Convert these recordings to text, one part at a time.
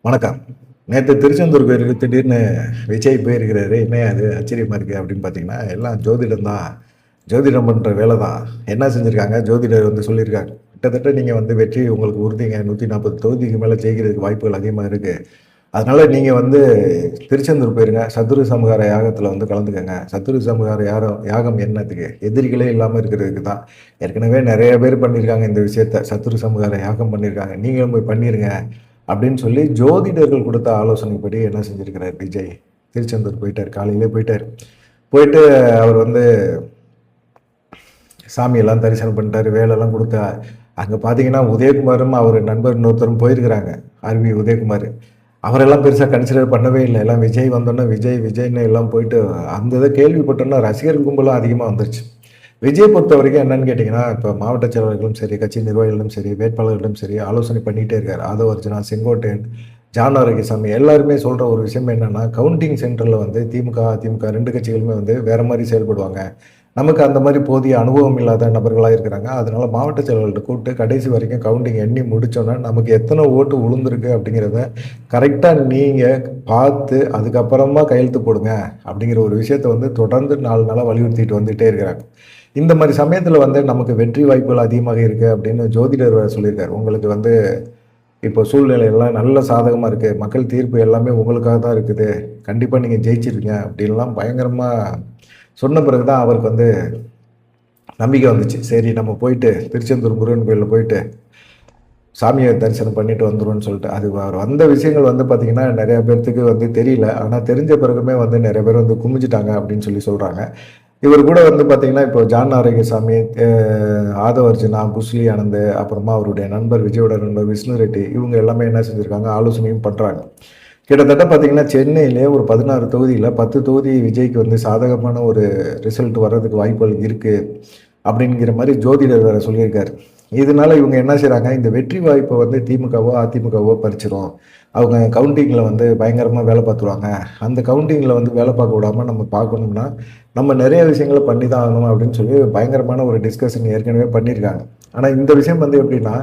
வணக்கம். நேற்று திருச்செந்தூர் கோயிலுக்கு திடீர்னு விஜய் போயிருக்கிறாரு. என்ன அது ஆச்சரியமா இருக்கு அப்படின்னு பார்த்தீங்கன்னா, எல்லாம் ஜோதிடம் தான். ஜோதிடம் பண்ணுற வேலை தான். என்ன செஞ்சுருக்காங்க, ஜோதிடர் வந்து சொல்லியிருக்காங்க. கிட்டத்தட்ட நீங்கள் வந்து வெற்றி உங்களுக்கு உறுதிங்க. 140 தொகுதிக்கு மேலே ஜெயிக்கிறதுக்கு வாய்ப்புகள் அதிகமாக இருக்குது. அதனால நீங்கள் வந்து திருச்செந்தூர் போயிருங்க. சத்துரு சம்ஹார யாகத்தில் வந்து கலந்துக்கங்க. சத்துரு சம்ஹார யாகம் என்னத்துக்கு? எதிரிகளே இல்லாமல் இருக்கிறதுக்கு தான். ஏற்கனவே நிறைய பேர் பண்ணியிருக்காங்க இந்த விஷயத்த. சத்துரு சம்ஹார யாகம் பண்ணியிருக்காங்க. நீங்களும் போய் பண்ணிருங்க அப்படின்னு சொல்லி ஜோதிடர்கள் கொடுத்த ஆலோசனைப்படி என்ன செஞ்சிருக்கிறார் விஜய். திருச்செந்தூர் போயிட்டார். காலையிலே போயிட்டார். போயிட்டு அவர் வந்து சாமியெல்லாம் தரிசனம் பண்ணிட்டார். வேலையெல்லாம் கொடுத்தா அங்கே பார்த்தீங்கன்னா உதயகுமாரும் அவர் நண்பர் இன்னொருத்தரும் போயிருக்கிறாங்க. ஆர்வி உதயகுமார் அவரெல்லாம் பெருசாக கன்சிடர் பண்ணவே இல்லை. எல்லாம் விஜய் வந்தோன்னே விஜய்னு எல்லாம் போயிட்டு அந்த இதை கேள்விப்பட்டோன்னா ரசிகர் கும்பலாம் அதிகமாக வந்துருச்சு. விஜய் பொறுத்த வரைக்கும் என்னன்னு கேட்டிங்கன்னா, இப்போ மாவட்ட செயலாளர்களும் சரி, கட்சி நிர்வாகிகளும் சரி, வேட்பாளர்களும் சரி ஆலோசனை பண்ணிகிட்டே இருக்கார். ஆதவ அர்ஜுனா, செங்கோட்டையன், ஜான் ஆரோக்கியசாமி எல்லாருமே சொல்கிற ஒரு விஷயம் என்னென்னா, கவுண்டிங் சென்டரில் வந்து திமுக, அதிமுக 2 கட்சிகளுமே வந்து வேறு மாதிரி செயல்படுவாங்க. நமக்கு அந்த மாதிரி போதிய அனுபவம் இல்லாத நபர்களாக இருக்கிறாங்க. அதனால மாவட்ட செயலாளர்கிட்ட கூப்பிட்டு கடைசி வரைக்கும் கவுண்டிங் எண்ணி முடித்தோன்னா நமக்கு எத்தனை ஓட்டு விழுந்திருக்கு அப்படிங்கிறத கரெக்டாக நீங்கள் பார்த்து அதுக்கப்புறமா கையெழுத்து போடுங்க அப்படிங்கிற ஒரு விஷயத்தை வந்து தொடர்ந்து 4 நாளாக வலியுறுத்திட்டு வந்துகிட்டே இருக்கிறாங்க. இந்த மாதிரி சமயத்தில் வந்து நமக்கு வெற்றி வாய்ப்புகள் அதிகமாக இருக்குது அப்படின்னு ஜோதிடர் சொல்லியிருக்காரு. உங்களுக்கு வந்து இப்போ சூழ்நிலை எல்லாம் நல்ல சாதகமாக இருக்குது. மக்கள் தீர்ப்பு எல்லாமே உங்களுக்காக தான் இருக்குது. கண்டிப்பாக நீங்கள் ஜெயிச்சிருக்கீங்க அப்படின்லாம் பயங்கரமாக சொன்ன பிறகு தான் அவருக்கு வந்து நம்பிக்கை வந்துச்சு. சரி நம்ம போயிட்டு திருச்செந்தூர் முருகன் கோயிலில் போயிட்டு சாமியை தரிசனம் பண்ணிட்டு வந்துடும்னு சொல்லிட்டு. அது அவர் வந்த விஷயங்கள் வந்து பார்த்திங்கன்னா நிறையா பேர்த்துக்கு வந்து தெரியல. ஆனால் தெரிஞ்ச பிறகுமே வந்து நிறைய பேர் வந்து குமிஞ்சிட்டாங்க அப்படின்னு சொல்லி சொல்கிறாங்க. இவர் கூட வந்து பார்த்திங்கன்னா இப்போ ஜான் ஆரோக்கியசாமி, ஆதவ அர்ஜுனா, புஸ்லி ஆனந்த், அப்புறமா அவருடைய நண்பர் விஜயோட நண்பர் விஷ்ணு ரெட்டி இவங்க எல்லாமே என்ன செஞ்சுருக்காங்க, ஆலோசனையும் பண்ணுறாங்க. கிட்டத்தட்ட பார்த்திங்கன்னா சென்னையிலே ஒரு 16 தொகுதியில் 10 தொகுதி விஜய்க்கு வந்து சாதகமான ஒரு ரிசல்ட் வர்றதுக்கு வாய்ப்புகள் இருக்குது அப்படிங்கிற மாதிரி ஜோதிடர் வேறு சொல்லியிருக்காரு. இதனால இவங்க என்ன செய்கிறாங்க, இந்த வெற்றி வாய்ப்பை வந்து திமுகவோ அதிமுகவோ பறிச்சிடும். அவங்க கவுண்டிங்கில் வந்து பயங்கரமாக வேலை பார்த்துருவாங்க. அந்த கவுண்டிங்கில் வந்து வேலை பார்க்க விடாமல் நம்ம பார்க்கணும்னா நம்ம நிறைய விஷயங்களை பண்ணி தான் ஆகணும் அப்படின்னு சொல்லி பயங்கரமான ஒரு டிஸ்கஷன் ஏற்கனவே பண்ணியிருக்காங்க. ஆனால் இந்த விஷயம் வந்து எப்படின்னா,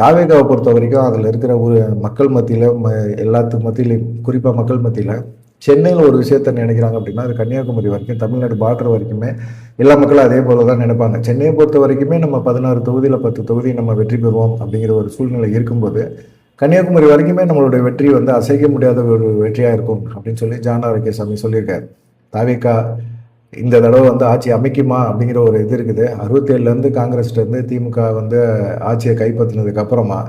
தாவேகாவை பொறுத்த வரைக்கும் அதில் இருக்கிற ஒரு மக்கள் மத்தியில் எல்லாத்துக்கு மத்தியிலையும் குறிப்பாக மக்கள் மத்தியில் சென்னையில் ஒரு விஷயத்த நினைக்கிறாங்க அப்படின்னா அது கன்னியாகுமரி வரைக்கும் தமிழ்நாடு பார்டர் வரைக்குமே எல்லா மக்களும் அதே போல தான் நினைப்பாங்க. சென்னையை பொறுத்த வரைக்குமே நம்ம 16 தொகுதியில் 10 தொகுதி நம்ம வெற்றி பெறுவோம் அப்படிங்கிற ஒரு சூழ்நிலை இருக்கும்போது கன்னியாகுமரி வரைக்குமே நம்மளுடைய வெற்றி வந்து அசைக்க முடியாத ஒரு வெற்றியாக இருக்கும் அப்படின்னு சொல்லி ஜான் ஆரோக்கியசாமி சொல்லியிருக்காரு. தாவேகா இந்த தடவை வந்து ஆட்சி அமைக்குமா அப்படிங்கிற ஒரு இது இருக்குது. 67லேருந்து காங்கிரஸ்லேருந்து திமுக வந்து ஆட்சியை கைப்பற்றினதுக்கு அப்புறமா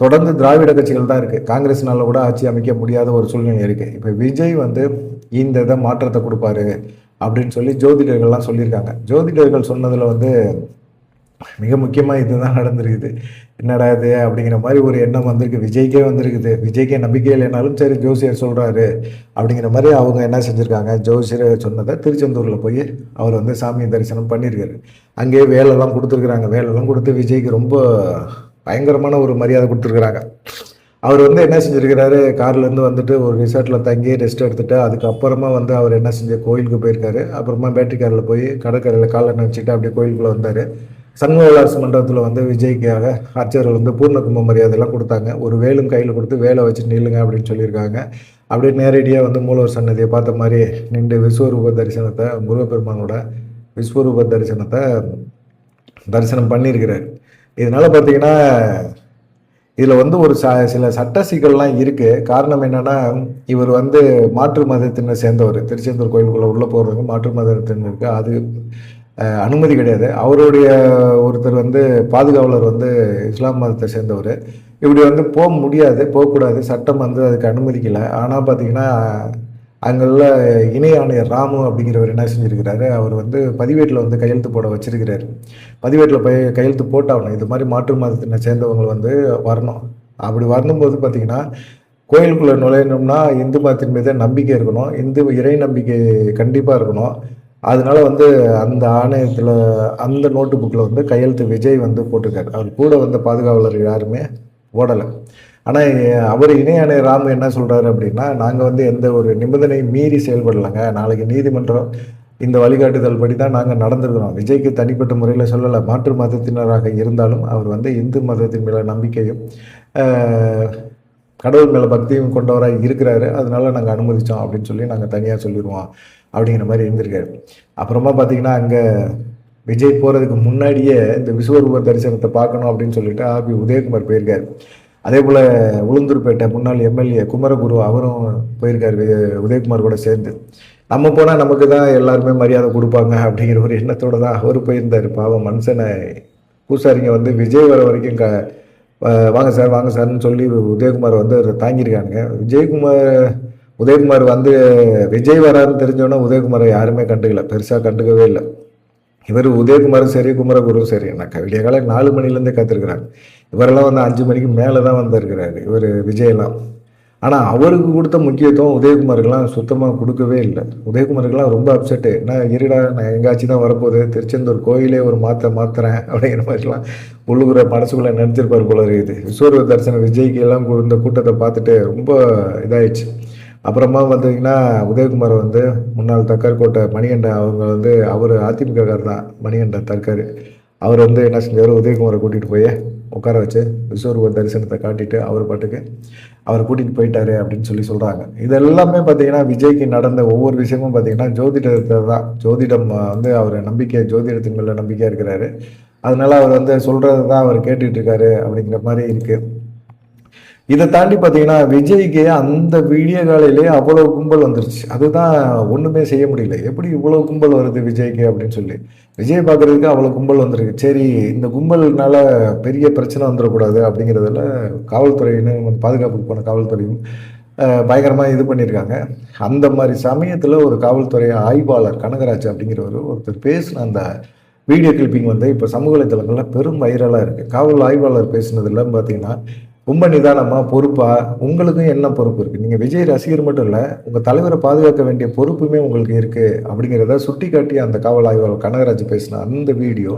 தொடர்ந்து திராவிட கட்சிகள் தான் இருக்குது. காங்கிரஸ்னால கூட ஆட்சி அமைக்க முடியாத ஒரு சூழ்நிலை இருக்குது. இப்போ விஜய் வந்து இந்த இதை மாற்றத்தை கொடுப்பாரு அப்படின்னு சொல்லி ஜோதிடர்கள்லாம் சொல்லியிருக்காங்க. ஜோதிடர்கள் சொன்னதில் வந்து மிக முக்கியமாக இதுதான் நடந்திருக்குது. என்னடா இது அப்படிங்கிற மாதிரி ஒரு எண்ணம் வந்திருக்கு. விஜய்க்கே வந்திருக்குது. விஜய்க்கே நம்பிக்கை இல்லைனாலும் சரி ஜோசியர் சொல்கிறாரு அப்படிங்கிற மாதிரி அவங்க என்ன செஞ்சுருக்காங்க, ஜோசியர் சொன்னதை திருச்செந்தூரில் போய் அவர் வந்து சாமி தரிசனம் பண்ணியிருக்காரு. அங்கேயே வேலைலாம் கொடுத்துருக்குறாங்க. வேலைலாம் கொடுத்து விஜய்க்கு ரொம்ப பயங்கரமான ஒரு மரியாதை கொடுத்துருக்குறாங்க. அவர் வந்து என்ன செஞ்சுருக்கிறாரு, கார்லேருந்து வந்துட்டு ஒரு ரிசார்ட்டில் தங்கி ரெஸ்ட் எடுத்துகிட்டு அதுக்கப்புறமா வந்து அவர் என்ன செஞ்ச கோயிலுக்கு போயிருக்காரு. அப்புறமா பேட்டரி காரில் போய் கடற்கரையில் காலை நினச்சிக்கிட்டு அப்படியே கோயிலுக்குள்ளே வந்தார். சண்முகவிலாஸ் மண்டபத்தில் வந்து விஜய்க்காக அர்ச்சகர்கள் வந்து பூர்ண கும்ப மரியாதைலாம் கொடுத்தாங்க. ஒரு வேலும் கையில் கொடுத்து வேலை வச்சு நில்லுங்க அப்படின்னு சொல்லியிருக்காங்க. அப்படியே நேரடியாக வந்து மூலவர் சன்னதியை பார்த்த மாதிரி நின்று விஸ்வரூப தரிசனத்தை முருகப்பெருமானோட விஸ்வரூப தரிசனத்தை தரிசனம் பண்ணியிருக்கிறார். இதனால் பார்த்தீங்கன்னா இதில் வந்து ஒரு சில சட்ட சிக்கல்லாம் இருக்குது. காரணம் என்னென்னா, இவர் வந்து மாற்று மதத்தினர் சேர்ந்தவர். திருச்செந்தூர் கோயிலுக்குள்ளே உள்ளே போகிறவங்க மாற்று மதத்தினருக்கு அது அனுமதி கிடையாது. அவருடைய ஒருத்தர் வந்து பாதுகாவலர் வந்து இஸ்லாம் மதத்தை சேர்ந்தவர். இப்படி வந்து போக முடியாது, போகக்கூடாது, சட்டம் வந்து அதுக்கு அனுமதிக்கலை. ஆனால் பார்த்தீங்கன்னா அங்குள்ள இணை ஆணையர் ராமு அப்படிங்கிறவர் என்ன செஞ்சுருக்கிறாரு, அவர் வந்து பதிவேட்டில் வந்து கையெழுத்து போட வச்சிருக்கிறார். பதிவேட்டில் கையெழுத்து போட்டாகணும். இது மாதிரி மாற்று மதத்தினை சேர்ந்தவங்க வந்து வரணும். அப்படி வரும்போது பார்த்திங்கன்னா கோயிலுக்குள்ளே நுழையணும்னா இந்து மதத்தின் மீது நம்பிக்கை இருக்கணும், இந்து இறை நம்பிக்கை கண்டிப்பாக இருக்கணும். அதனால வந்து அந்த ஆணையத்தில் அந்த நோட்டு புக்கில் வந்து கையெழுத்து விஜய் வந்து போட்டிருக்காரு. அவர் கூட வந்த பாதுகாவலர் யாருமே போடலை. ஆனால் அவர் இணை ஆணையர் ராமு என்ன சொல்கிறாரு அப்படின்னா, நாங்கள் வந்து எந்த ஒரு நிபந்தனை மீறி செயல்படலைங்க. நாளைக்கு நீதிமன்றம் இந்த வழிகாட்டுதல் படி தான் நாங்கள் நடந்துருக்கிறோம். விஜய்க்கு தனிப்பட்ட முறையில் சொல்லலை. மாற்று மதத்தினராக இருந்தாலும் அவர் வந்து இந்து மதத்தின் மேலே நம்பிக்கையும் கடவுள் மேலே பக்தியும் கொண்டவராக இருக்கிறாரு, அதனால நாங்கள் அனுமதித்தோம் அப்படின்னு சொல்லி நாங்கள் தனியாக சொல்லிடுவோம் அப்படிங்கிற மாதிரி இருந்திருக்காரு. அப்புறமா பார்த்தீங்கன்னா அங்கே விஜய் போகிறதுக்கு முன்னாடியே இந்த விஸ்வரூப தரிசனத்தை பார்க்கணும் அப்படின்னு சொல்லிட்டு ஆர்பி உதயகுமார் போயிருக்காரு. அதே போல் உளுந்தூர்பேட்டை முன்னாள் எம்எல்ஏ குமரகுரு அவரும் போயிருக்காரு உதயகுமார் கூட சேர்ந்து. நம்ம போனால் நமக்கு தான் எல்லாருமே மரியாதை கொடுப்பாங்க அப்படிங்கிற ஒரு எண்ணத்தோடு தான் அவர் போயிருந்தார். பாவம் மனுஷனை பூசாரிங்க வந்து விஜய் வர வரைக்கும் வாங்க சார் வாங்க சார்னு சொல்லி உதயகுமார் வந்து தாங்கியிருக்கானுங்க. உதயகுமார் வந்து விஜய் வராருன்னு தெரிஞ்சோன்னா உதயகுமாரை யாருமே கண்டுக்கல, பெருசாக கண்டுக்கவே இல்லை. இவர் உதயகுமாரும் சரி குமரகுருவும் சரி நான் விடிய காலை 4 மணிலேருந்தே காத்திருக்கிறாங்க. இவரெல்லாம் வந்து 5 மணிக்கு மேலே தான் வந்திருக்கிறாரு இவர் விஜயெல்லாம். ஆனால் அவருக்கு கொடுத்த முக்கியத்துவம் உதயகுமாருக்கெல்லாம் சுத்தமாக கொடுக்கவே இல்லை. உதயகுமாருக்கெல்லாம் ரொம்ப அப்செட்டு. நான் இருடா நான் எங்காச்சும் தான் வரப்போகுது, திருச்செந்தூர் கோயிலே ஒரு மாற்றுறேன் அப்படிங்கிற மாதிரிலாம் உள்ளுக்குற மனசுக்குள்ளே நினச்சிருப்பார் போல இருக்குது. விஸ்வரூப தரிசனம் விஜய்க்கு எல்லாம் இந்த கூட்டத்தை பார்த்துட்டு ரொம்ப இதாகிடுச்சு. அப்புறமா பார்த்தீங்கன்னா உதயகுமார் வந்து முன்னாள் தக்கர்கோட்டை மணிகண்டன் அவங்க வந்து அவர் அதிமுககார் தான் மணிகண்டன் தற்கார். அவர் வந்து என்ன செஞ்சார், உதயகுமாரை கூட்டிகிட்டு போய் உட்கார வச்சு விஸ்வரூப தரிசனத்தை காட்டிட்டு அவர் பாட்டுக்கு அவரை கூட்டிகிட்டு போயிட்டாரு அப்படின்னு சொல்லி சொல்கிறாங்க. இது எல்லாமே பார்த்தீங்கன்னா விஜய்க்கு நடந்த ஒவ்வொரு விஷயமும் பார்த்தீங்கன்னா ஜோதிடத்தை தான். ஜோதிடம் வந்து அவர் ஜோதிடத்தின் மேலே நம்பிக்கையாக இருக்கிறாரு. அதனால அவர் வந்து சொல்கிறது தான் அவர் கேட்டுட்டு இருக்காரு அப்படிங்கிற மாதிரி இருக்குது. இதை தாண்டி பார்த்தீங்கன்னா விஜய்க்கு அந்த வீடியோ காலையிலே அவ்வளோ கும்பல் வந்துருச்சு. அதுதான் ஒன்றுமே செய்ய முடியல. எப்படி இவ்வளோ கும்பல் வருது விஜய்க்கு அப்படின்னு சொல்லி விஜய் பார்க்குறதுக்கு அவ்வளோ கும்பல் வந்துருக்கு. சரி இந்த கும்பல்னால பெரிய பிரச்சனை வந்துடக்கூடாது அப்படிங்கிறதுல காவல்துறையின்னு பாதுகாப்புக்கு போன காவல்துறையும் பயங்கரமாக இது பண்ணியிருக்காங்க. அந்த மாதிரி சமயத்தில் ஒரு காவல்துறை ஆய்வாளர் கனகராஜ் அப்படிங்கிறவர் ஒருத்தர் பேசின அந்த வீடியோ கிளிப்பிங் வந்து இப்போ சமூக வலைத்தளங்களில் பெரும் வைரலாக இருக்குது. காவல் ஆய்வாளர் பேசினதுல பார்த்தீங்கன்னா ரொம்ப நிதானமாக பொறுப்பாக உங்களுக்கும் என்ன பொறுப்பு இருக்குது, நீங்கள் விஜய் ரசிகர் மட்டும் இல்லை உங்கள் தலைவரை பாதுகாக்க வேண்டிய பொறுப்புமே உங்களுக்கு இருக்குது அப்படிங்கிறத சுட்டி காட்டி அந்த காவல் ஆய்வாளர் கனகராஜ் பேசின அந்த வீடியோ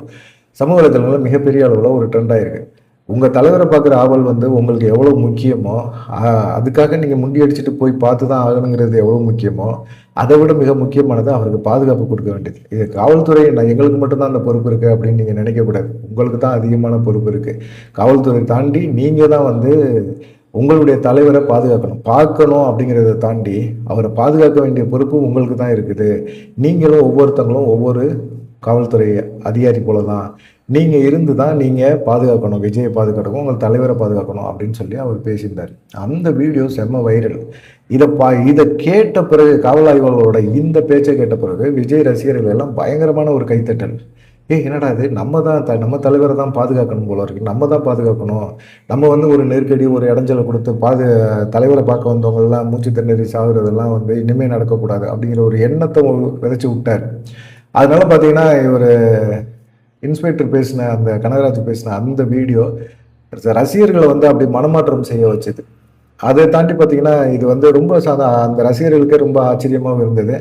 சமூக வலைதளங்களில் மிகப்பெரிய அளவில் ஒரு ட்ரெண்டாக இருக்குது. உங்கள் தலைவரை பார்க்குற ஆவல் வந்து உங்களுக்கு எவ்வளோ முக்கியமோ அதுக்காக நீங்கள் முண்டி அடிச்சுட்டு போய் பார்த்து தான் ஆகணுங்கிறது எவ்வளோ முக்கியமோ அதை விட மிக முக்கியமானது அவருக்கு பாதுகாப்பு கொடுக்க வேண்டியது. இது காவல்துறை எங்களுக்கு மட்டும்தான் அந்த பொறுப்பு இருக்குது அப்படின்னு நீங்கள் நினைக்கக்கூடாது. உங்களுக்கு தான் அதிகமான பொறுப்பு இருக்குது. காவல்துறை தாண்டி நீங்கள் தான் வந்து உங்களுடைய தலைவரை பார்க்கணும் அப்படிங்கிறத தாண்டி அவரை பாதுகாக்க வேண்டிய பொறுப்பு உங்களுக்கு தான் இருக்குது. நீங்களும் ஒவ்வொருத்தங்களும் ஒவ்வொரு காவல்துறை அதிகாரி போல தான் நீங்கள் இருந்து தான் நீங்கள் பாதுகாக்கணும், விஜயை பாதுகாக்கணும், உங்கள் தலைவரை பாதுகாக்கணும் அப்படின்னு சொல்லி அவர் பேசியிருந்தார். அந்த வீடியோ செம்ம வைரல். இதை கேட்ட பிறகு காவல் ஆய்வாளரோட இந்த பேச்சை கேட்ட பிறகு விஜய் ரசிகர்கள் எல்லாம் பயங்கரமான ஒரு கைத்தட்டல். என்னடா இது, நம்ம தலைவரை தான் பாதுகாக்கணும் போல இருக்கு, நம்ம தான் பாதுகாக்கணும், நம்ம வந்து ஒரு நெருக்கடி ஒரு இடைஞ்சலை கொடுத்து தலைவரை பார்க்க வந்தவங்கெல்லாம் மூச்சு திணறி சாகுறதெல்லாம் வந்து இனிமேல் நடக்கக்கூடாது அப்படிங்கிற ஒரு எண்ணத்தை விதைச்சி விட்டார். அதனால பார்த்தீங்கன்னா இவர் இன்ஸ்பெக்டர் பேசின அந்த கனகராஜ் பேசின அந்த வீடியோ ரசிகர்களை வந்து அப்படி மனமாற்றம் செய்ய வச்சது. அதை தாண்டி பார்த்தீங்கன்னா இது வந்து ரொம்ப அந்த ரசிகர்களுக்கே ரொம்ப ஆச்சரியமாகவும் இருந்தது.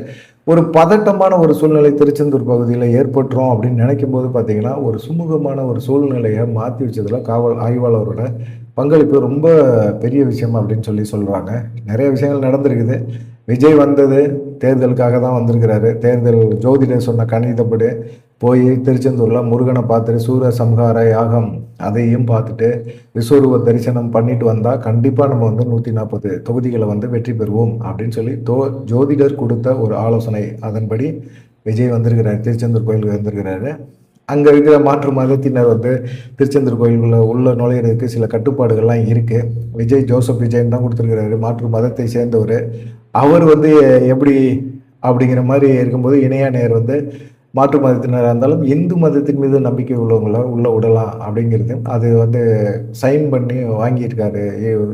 ஒரு பதட்டமான ஒரு சூழ்நிலை திருச்செந்தூர் பகுதியில் ஏற்பட்டுரும் அப்படின்னு நினைக்கும் போது பார்த்தீங்கன்னா ஒரு சுமூகமான ஒரு சூழ்நிலையை மாற்றி வச்சதில் காவல் ஆய்வாளரோட பங்களிப்பு ரொம்ப பெரிய விஷயம் அப்படின்னு சொல்கிறாங்க. நிறைய விஷயங்கள் நடந்திருக்குது. விஜய் வந்தது தேர்தலுக்காக தான் வந்திருக்கிறாரு. தேர்தல் ஜோதிடர் சொன்ன கணிதப்படி போய் திருச்செந்தூரில் முருகனை பார்த்துட்டு சூர சம்ஹார யாகம் அதையும் பார்த்துட்டு விஸ்வரூப தரிசனம் பண்ணிட்டு வந்தால் கண்டிப்பாக நம்ம வந்து 140 தொகுதிகளை வந்து வெற்றி பெறுவோம் அப்படின்னு சொல்லி ஜோதிடர் கொடுத்த ஒரு ஆலோசனை அதன்படி விஜய் வந்திருக்கிறார், திருச்செந்தூர் கோயிலுக்கு வந்திருக்கிறாரு. அங்கே இருக்கிற மாற்று மதத்தினர் வந்து திருச்செந்தூர் கோயிலுக்குள்ள உள்ள நுழையிறதுக்கு சில கட்டுப்பாடுகள்லாம் இருக்குது. ஜோசப் விஜயன் தான் கொடுத்துருக்கிறாரு, மாற்று மதத்தை சேர்ந்தவர். அவர் வந்து எப்படி அப்படிங்கிற மாதிரி இருக்கும்போது இணையாணையர் வந்து மாற்று மதத்தினராக இருந்தாலும் இந்து மதத்தின் மீது நம்பிக்கை உள்ளவங்கள உள்ளே விடலாம் அப்படிங்கிறது அது வந்து சைன் பண்ணி வாங்கியிருக்காரு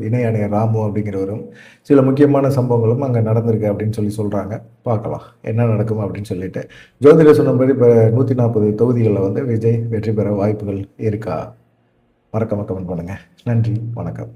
இணையாணையர் ராமு அப்படிங்கிறவரும். சில முக்கியமான சம்பவங்களும் அங்கே நடந்திருக்கு அப்படின்னு சொல்கிறாங்க. பார்க்கலாம் என்ன நடக்கும் அப்படின்னு சொல்லிட்டு. ஜோதிடர் சொன்னபடி இப்போ 140 தொகுதிகளில் வந்து விஜய் வெற்றி பெற வாய்ப்புகள் இருக்கா? மறக்காம கமெண்ட் பண்ணுங்கள். நன்றி, வணக்கம்.